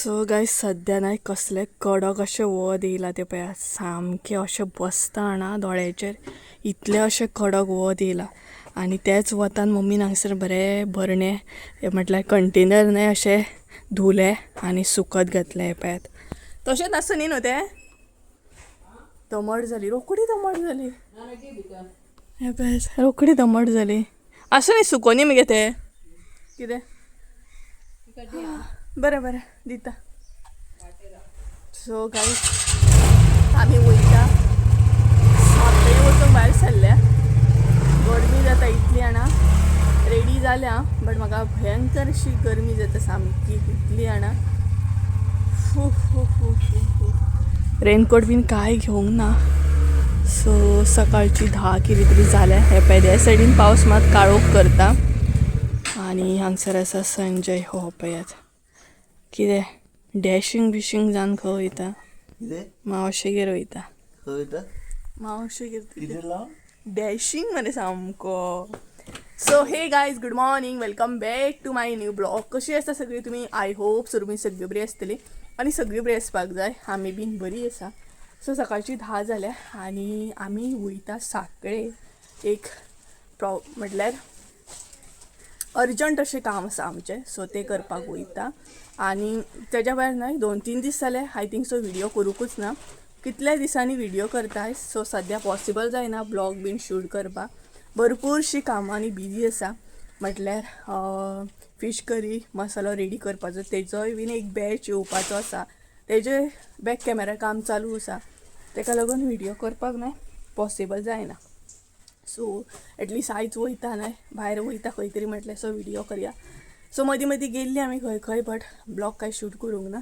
So guys सध्या नाही कसले कडक अशे वत येयला ते पळया सामके अशे बसता ना दोळ्याचेर इतले अशे कडक वत येयला आणि त्याच वतान मम्मीन हांगसर बरे भरणे म्हटल्यार कंटेनर न्हय अशे धुले आणि सुकत घातले हे पळयात तशेंच आसता न्ही न्हू ते दमट जाली रोखडी दमट जाली हे पळय रोखडी दमट जाली आसूं न्ही सुकोनी मगे ते कितें बरें बरें दिता सो गायज आमी वयता आतांय वचून भायर सरल्या गरमी जाता इतली आणा रेडी जाल्या बट म्हाका भयंकर अशी गरमी जाता सामकी इतली आणा फू फू फू फू फू रेनकोट बीन कांय घेवंक ना सो सकाळची 10 कितें तरी जाल्या हे पळय ह्या सायडीन पावस मात काळोख करता आणि हांगसर आसा संजय हो पळयात कितें डॅशिंग बिशींग जावन खंय वयता मावशेगेर वयता मावशेगेर डॅशिंग मरे सामको सो hey guys good morning welcome back to my new blog कशी आसता सगळी तुमी आय होप तुमी सगळी बरी आसतली आनी सगळी बरी आसपाक जाय आमी बीन बरी आसा सो सकाळची 10 जाल्या आनी आमी वयता साकळे एक म्हटल्यार अर्जंट अशें काम आसा आमचें सो तें करपाक वयता आनी तेज्या भायर न्हय 2-3 दीस जाले आय थिंक सो व्हिडिओ करूंकूच ना कितल्या दिसांनी व्हिडिओ करताय सो सद्या पॉसिबल जायना ब्लॉग बीन शूट करपाक भरपूरशी कामांनी बिजी आसा म्हटल्यार फीश करी मसालो रेडी करपाचो तेजोय बीन एक बॅच येवपाचो आसा तेजे बॅक कॅमेरा काम चालू आसा तेका लागून व्हिडिओ करपाक न्हय पॉसिबल जायना सो एटलिस्ट आयज वयता न्हय भायर वयता खंय तरी म्हटलें सो व्हिडिओ करया सो मदीं मदीं गेल्ली आमी खंय खंय बट ब्लॉग कांय शूट करूंक ना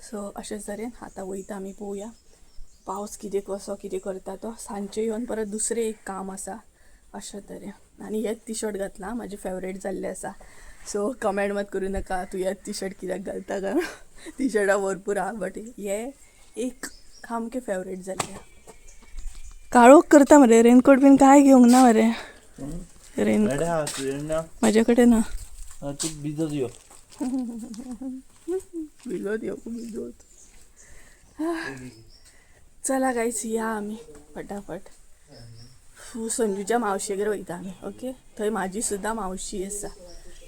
सो अशेंच तरेन आतां वयता आमी पळोवया पावस कितें कसो कितें करता तो सांजचे येवन परत दुसरें एक काम आसा अशें तरेन आनी हेच टी शर्ट घातला म्हाजें फेवरेट जाल्लें आसा सो कमेंट मात करूं नाका तूं हेच टी शर्ट कित्याक घालता काय टी शर्टां भरपूर आहा बट हे एक सामकें फेवरेट जाल्लें काळोख करता मरे रेनकोट बीन कांय घेवंक ना मरे म्हाजे कडेन ना भिजत यो भिजत चला गायज या आमी फटाफट संजूच्या मावशेगेर वयता आमी ओके थंय म्हाजी सुद्दां मावशी आसा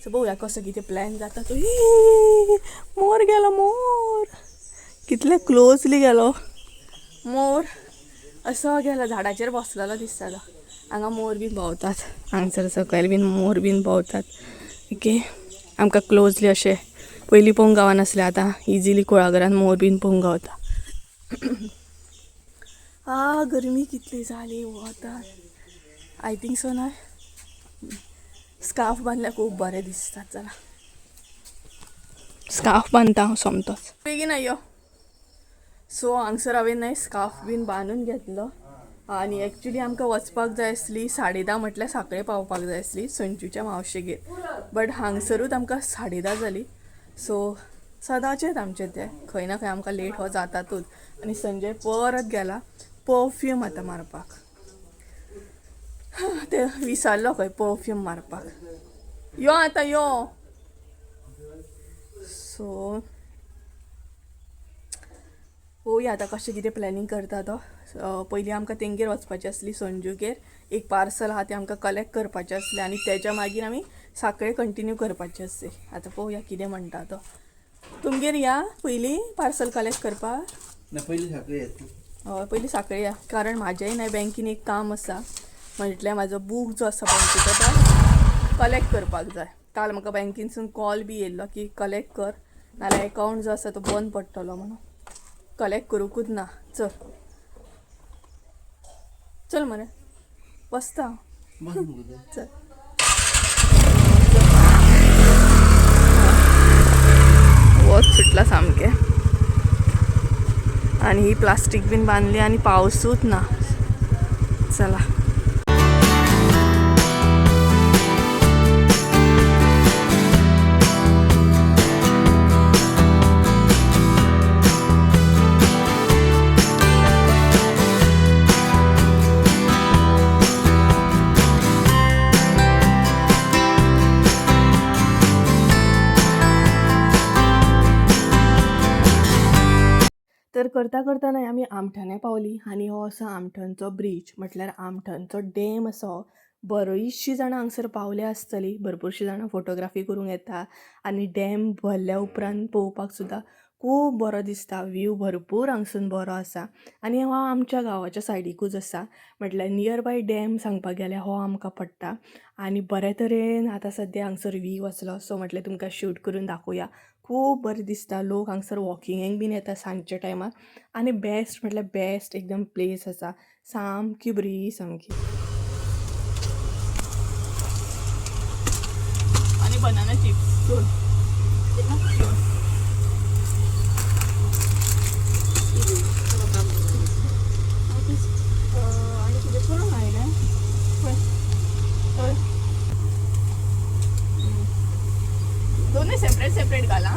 सो पळोवया कसो कितें प्लॅन जाता तो मोर गेलो मोर कितले क्लोजली गेलो मोर असो गेलो झाडाचेर बसलेलो दिसतालो हांगा मोर बीन भोंवतात हांगसर सकयल बीन मोर बीन भोंवतात ओके आमकां क्लोजली अशें पयलीं पळोवंक गावनासलें आतां इजिली कुळागरान मोर बीन पळोवंक गावता गरमी कितली जाली वतात आय थिंक सो ना स्कार्फ बांदल्यार खूब बरें दिसता चला स्कार्फ बांदता हांव सोमतोच बेगीन यो सो हांगसर हांवें न्हय स्कार्फ बीन बांदून घेतलो आनी एक्चुली आमकां वचपाक जाय आसली 10:30 म्हटल्यार साखळे पावपाक जाय आसली संजूच्या मावशेगेर बट हांगसरूच आमकां 10:30 जाली सो सदांचेंच आमचें तें खंय ना खंय आमकां लेट हो जातातूच आनी संजय परत गेला परफ्यूम आतां मारपाक ते विसरलो खंय परफ्यूम मारपाक यो आतां यो सो पळोवया आतां कशें कितें प्लॅनिंग करता तो पयलीं आमकां तेंगेर वचपाचें आसली संजूगेर एक पार्सल आहा तें आमकां कलेक्ट करपाचें आसलें आनी तेच्या मागीर आमी साखळे कंटिन्यू करपाचें आसली आतां पळोवया कितें म्हणटा तो तुमगेर या पयलीं पार्सल कलेक्ट करपाक हय पयलीं साखळे या कारण म्हाजेंय न्हय बँकीन एक काम आसा म्हटल्यार म्हाजो बूक जो आसा बँकेचो तो कलेक्ट करपाक जाय काल म्हाका बँकेनसून कॉल बी येयल्लो की कलेक्ट कर नाल्यार अकावंट जो आसा तो बंद पडटलो म्हणून कलेक्ट करूंकूच ना चल चल मरे बसता चल वत सुटला सामकें आनी ही प्लास्टीक बीन बांदली आनी पावसूच ना चला तर करता करता नाही आमी आमठाण्या पावली आनी हो असो आमठणचो ब्रीज म्हटल्यार आमठणचो डॅम असो बरीचशीं जाणां हांगसर पावले आसतलीं भरपूरशीं जाणां फोटोग्राफी करूंक येता आनी डॅम भरल्या उपरांत पळोवपाक सुद्दां खूब बरो दिसता व्यू भरपूर हांगसून बरो आसा आनी हो आमच्या गांवाच्या सायडीकूच आसा म्हटल्यार नियर बाय डॅम सांगपाक गेल्यार हो आमकां पडटा आनी बरे तरेन आतां सद्या हांगसर व्यू आसलो सो म्हटल्यार तुमकां शूट करून दाखोवया खूब बरें दिसता लोक हांगसर वॉकिंगेक बीन येता सांजच्या टायमार आनी बेस्ट म्हटल्यार बेस्ट एकदम प्लेस आसा सामकी बरी सामकी आनी बनाना चिप्स दोन आणि तुझे करून आहे ना दोन्ही सेपरेट सेपरेट घाला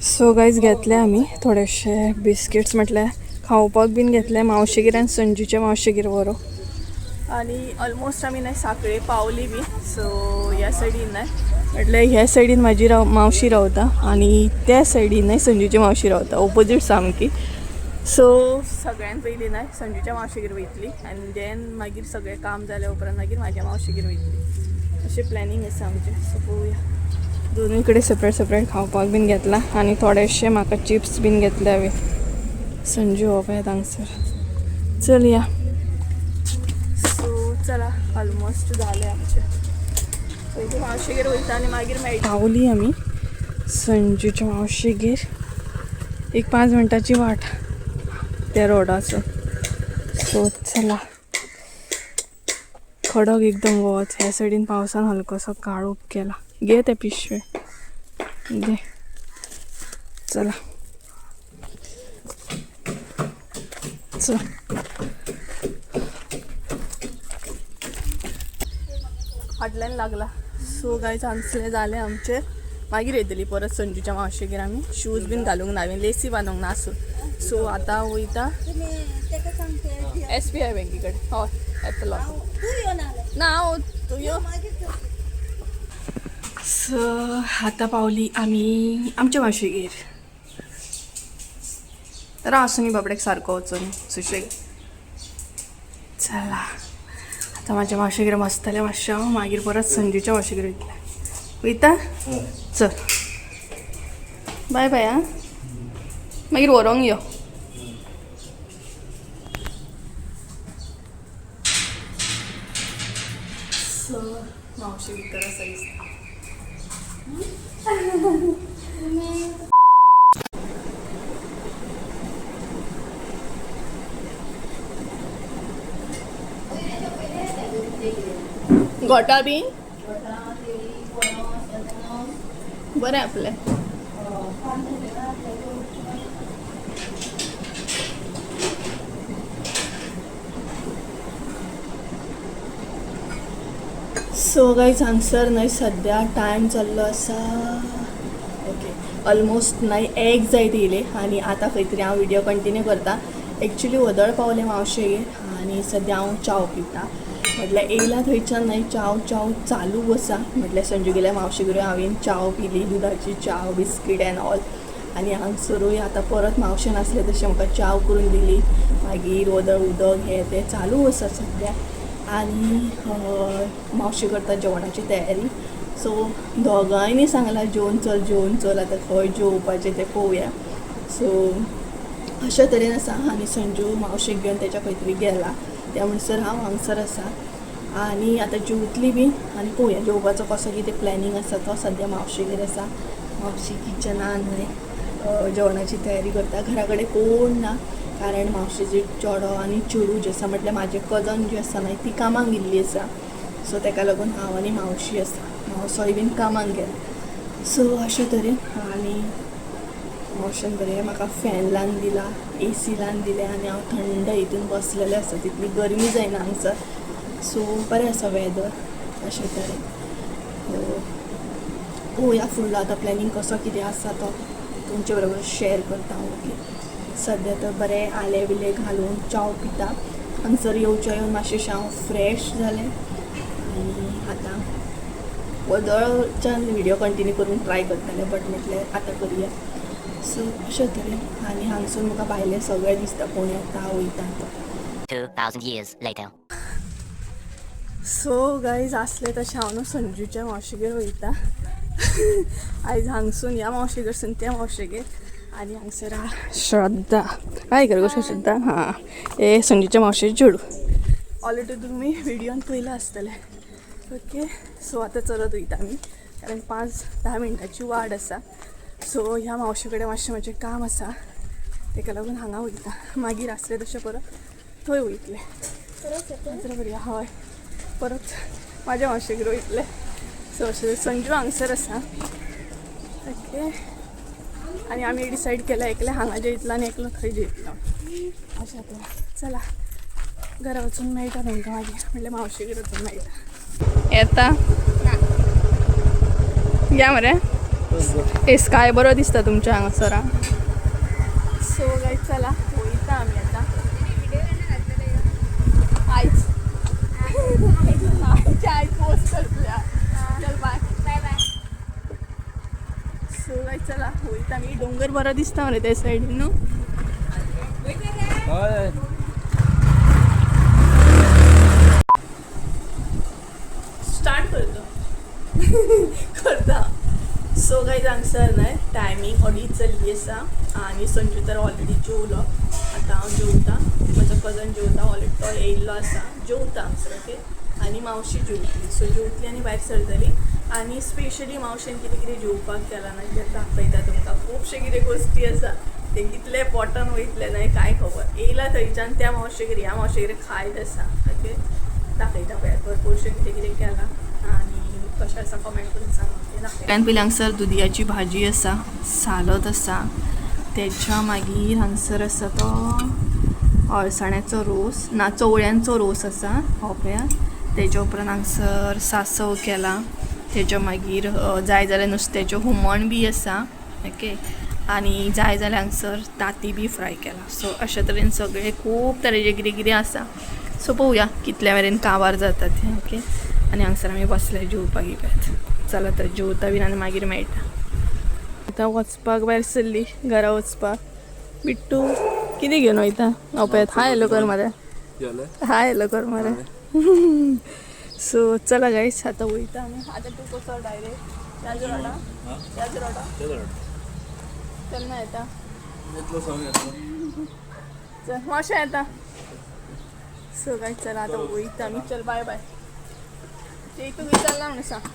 सो गायज घेतले आमी थोडेशे बिस्किट्स म्हटल्यार खावपाक बीन घेतले मावशेगीर आनी संजूच्या मावशेगीर व्हरो आनी ऑलमोस्ट आमी नाही साखळे पावली बी सो ह्या सायडीन नाही म्हटल्यार ह्या सायडीन म्हाजी मावशी रावता आनी त्या सायडीन नाही संजूची मावशी रावता ओपोजीट सामकी सो सगळ्यान पयलीं नाही संजूच्या मावशेगीर वयतली आनी देन मागीर सगळें काम जाल्या उपरांत मागीर म्हाज्या मावशेगीर वयतली अशें प्लॅनिंग आसा आमचें सो पळोवया दोनूय कडेन सेपरेट सेपरेट खावपाक बीन घेतला आनी थोडेशे म्हाका चिप्स बीन घेतले हांवें संजू हो पळय हांगसर चल या सो चला ऑलमोस्ट जालें आमचें पयलीं मावशेगेर वयता आनी मागीर मेळटा पावली आमी संजूच्या मावशेगेर एक 5 मिनटाची वाट त्या रोडासून सो चला खडक एकदम वच ह्या सायडीन पावसान हलकोसो काळोख केला घे ते पिशवे घे चला चल फाटल्यान लागला सो गायज हांगसले जाले आमचे मागीर येतली परत संजूच्या मावशेगेर आमी शूज बीन घालूंक ना हांवें लेसी बांदूंक ना आसून सो आतां वयता SBI बँकी कडेन हय येतलो ना हांव तूं यो सो आतां पावली आमी आमच्या मावशेगेर राव आसूं न्ही बाबड्याक सारको वचून सुशेग चला आतां म्हाज्या मावशेगेर बसतलें मातशें हांव मागीर परत संजूच्या मावशेगेर वयतलें वयता चल बाय बाय आं मागीर व्हरोंक यो सो मावशे भितर आसा दिसता गोटा बी बरें आपलें सो गायज हांगसर न्हय सद्या टायम जाल्लो आसा ओके ऑलमोस्ट न्हय 1 जायत येयले आनी आतां खंय तरी हांव व्हिडियो कंटिन्यू करता एक्चुली वदळ पावलें मावशेगेर आनी सद्या हांव चाव पिता म्हटल्यार येयला थंयच्यान न्हय चाव चालू आसा म्हटल्यार संजूगेल्या मावशेगेर हांवें चाव पिली दुदाची चाव बिस्कीट एंड ऑल आनी हांगसरूय आतां परत मावशेन आसलें तशें म्हाका चाव करून दिली मागीर वदळ उदक हें तें चालू आसा सद्या आनी मावशी करता जेवणाची तयारी सो दोगांयनी सांगलां जेवन चल आतां खंय जेवपाचें तें पळोवया सो अशे तरेन आसा आनी संजू मावशेक घेवन तेच्या खंय तरी गेला त्या म्हणसर हांव हांगसर आसा आनी आतां जेवतली बीन आनी पळोवया जेवपाचो कसो कितें प्लॅनिंग आसा तो सद्या मावशेगेर आसा मावशी किचनान न्हय जेवणाची तयारी करता घरा कडेन कोण ना कारण मावशेची चेडो आनी चेडू जे आसा म्हटल्यार म्हाजे कजन जी आसा न्हय ती कामाक गेल्ली आसा सो तेका लागून हांव आनी मावशी आसा मावसोय बीन कामाक गेला सो अशे तरेन आनी मावशेन बरें म्हाका फॅन लावन दिला AC लावन दिलें आनी हांव थंड हितून बसलेलें आसा तितली गरमी जायना हांगसर सो बरें आसा वेदर अशे तरेन पळोवया फुडलो आतां प्लॅनिंग कसो कितें आसा तो तुमचे बरोबर शेअर करता हांव ओके सद्या तर बरें आलें बिलें घालून चाव पिता हांगसर येवच्या येवन मातशें हांव फ्रेश जालें आनी आतां वदळच्यान व्हिडियो कंटिन्यू करून ट्राय करतालें बट म्हटल्यार आतां करुया सो अशें तरेन आनी हांगसून म्हाका भायलें सगळें दिसता कोण येता वयता तो. 2,000 years later. सो गायज आसले तशें हांव न्हू संजूच्या मावशेगेर वयता. आयज हांगसून ह्या मावशेगेरसून त्या मावशेगेर आनी हांगसर श्रद्धा. हाय कर कशें श्रद्धा. हां हे संजूच्या मावशेचें चेडूं. ऑलरेडी तुमी व्हिडियोन पयलें आसतलें. ओके सो आतां चलत वयता आमी कारण 5-10 मिनटाची वाट आसा. सो ह्या मावशे कडेन मातशें म्हजें काम आसा तेका लागून हांगा वयता. मागीर आसलें तशें परत थंय वयतलें. परत बरी हय परत माझ्या मावशेगेर वयतलें. सो अशें संजू हांगसर आसा. ओके आनी आमी डिसायड केला एकलें हांगा जेयतलो आनी एकलो थंय जेयतलो अशें तर. चला घरा वचून मेळटा तांकां मागीर म्हणल्यार मावशेगेर वचून मेळटा. येता या मरे हे स्काय बरो दिसता तुमच्या हांगासरा. सो गाय चला वयता आमी आतां. आयज आयज पोस्ट करतल्या. चल बाय बाय बाय. सो गाय चला वयता आमी. डोंगर बरो दिसता मरे त्या सायडीन न्हू. स्टार्ट करतो करता. सो गायज हांगसर न्हय टायमींग अडीच जाल्ली आसा आनी संजू तर ऑलरेडी जेवलो. आतां हांव जेवता. म्हजो कजन जेवता ऑलरेडी तो येयल्लो आसा जेवता हांगसर. ओके आनी मावशी जेवतली. सो जेवतली आनी भायर सरतली. आनी स्पेशली मावशेन कितें कितें जेवपाक केलां ना तें दाखयता तुमकां. खुबशे कितें गोश्टी आसा ते कितले पोटान वयतले न्हय काय खबर. येयला थंयच्यान त्या मावशेगेर ह्या मावशेगेर खायत आसा. ओके दाखयता पळयात भरपूरशें कितें कितें केलां आनी कशें आसा कमेंट करून सांगा. पयलीं हांगसर दुदयाची भाजी आसा, सालद आसा, तेच्या मागीर हांगसर आसा तो अळसाण्याचो रोस ना चवळ्यांचो रोस आसा हो पळयात. तेच्या उपरांत हांगसर सांसव केला. तेच्या मागीर जाय जाल्यार नुस्त्याचें हुमण बी आसा. ओके आनी जाय जाल्यार हांगसर ताती बी फ्राय केला. सो अशे तरेन सगळें खूब तरेचें कितें कितें आसा. सो पळोवया कितल्या मेरेन काबार जाता तें. ओके आनी हांगसर आमी बसले जेवपाक येतात. चला तर जेवता बीन आनी मागीर मेळटा. आतां वचपाक भायर सरली घरा वचपाक. बिट्टू कितें घेवन वयता हांव पळयात. हाय हॅलो कर मरे. हाय हॅलो कर मरे. सो चला गायज आतां वयता आमी. आतां तूं कसो डायरेक्ट त्याच रोडा केन्ना येता चल मातशें येता. सो गायज चला आतां वयता आमी. चल बाय बाय. ते तू विचारला म्हणून सांग.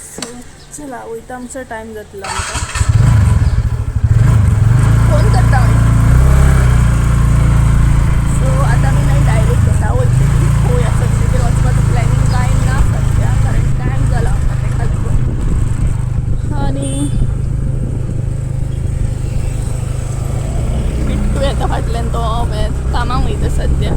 सो चला वयता. आमचो टायम जातलो आमकां. फोन करता हांव. सो आतां आमी नाही डायरेक्ट येता वयतली. पळोवया संजूगेर वचपाचो प्लॅनिंग कांय ना सद्या कारण टायम जाला आमकां तेका लागून. आनी बिट्टू येता फाटल्यान. तो कामाक वयता सद्या.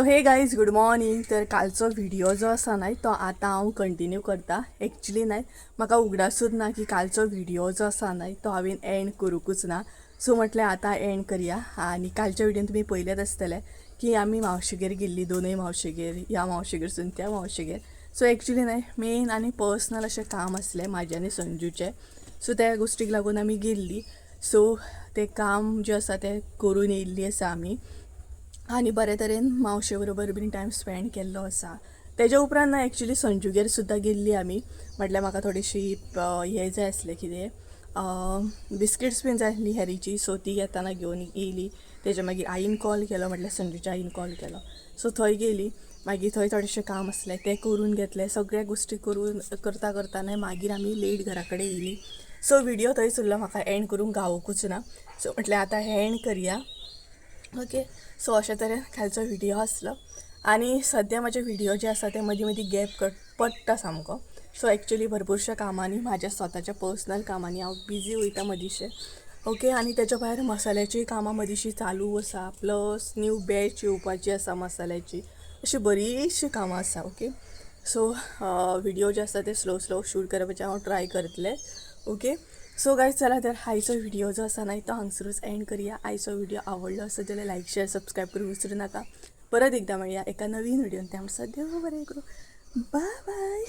हे गायज गुड मॉर्निंग. तर कालचो व्हिडिओ जो आसा न्हय तो आतां हांव कंटिन्यू करता. एक्चुली न्हय म्हाका उगडासूच ना की कालचो व्हिडिओ जो आसा न्हय तो हांवें एंड करूंकूच ना. सो म्हटलें आतां एंड करया. आनी कालच्या व्हिडिओन तुमी पळयलेच आसतलें की आमी मावशेगेर गेल्ली दोनूय मावशेगेर. ह्या मावशेगेरसून त्या मावशेगेर. सो एक्चुली न्हय मेन आनी पर्सनल अशें काम आसलें म्हाजें आनी संजूचें. सो त्या गोश्टीक लागून आमी गेल्ली. सो तें काम जें आसा तें करून येयल्ली आसा आमी. आनी बरे तरेन मावशे बरोबर बीन टायम स्पेंड केल्लो आसा. तेज्या उपरांत ना एक्चुली संजूगेर सुद्दां गेल्ली आमी. म्हटल्यार म्हाका थोडीशी हें जाय आसलें कितें बिस्किट्स बीन जाय आसली हॅरीची. सो ती येताना घेवन येयली. तेज्या मागीर आईन कॉल केलो म्हटल्यार संजूच्या आईन कॉल केलो. सो थंय गेली. मागीर थंय थोडेशें काम आसलें तें करून घेतलें. सगळ्या गोश्टी करून करता करताना मागीर आमी लेट घरा कडेन येयली. सो व्हिडिओ थंयच उरलो. म्हाका एंड करूंक गावोकूच ना. सो म्हटल्यार आतां एंड करया. ओके सो अशे तरेन कालचो व्हिडिओ आसलो. आनी सद्या म्हाजे व्हिडिओ जे आसा ते मदीं मदीं गॅप पडटा सामको. सो एक्चुली भरपूरशा कामांनी म्हाज्या स्वताच्या पर्सनल कामांनी हांव बिजी वयता मदींशें. ओके आनी तेच्या भायर मसाल्याची कामां मदींशीं चालू आसा. प्लस न्यू बॅच येवपाची आसा मसाल्याची. अशी बरीचशी कामां आसा. ओके सो व्हिडिओ जे आसा ते स्लो शूट करपाचें हांव ट्राय करतलें. ओके सो गाईज चला तर आयचो व्हिडिओ जो असा नाही तो हांगसरूच एंड करूया. आयचो व्हिडिओ आवडलो असं जाल्यार लाईक शेअर सबस्क्राईब करूंक विसरू नका. परत एकदा मेळया एका नवीन व्हिडिओन. त्या सद्या बरें करूं. Bye bye.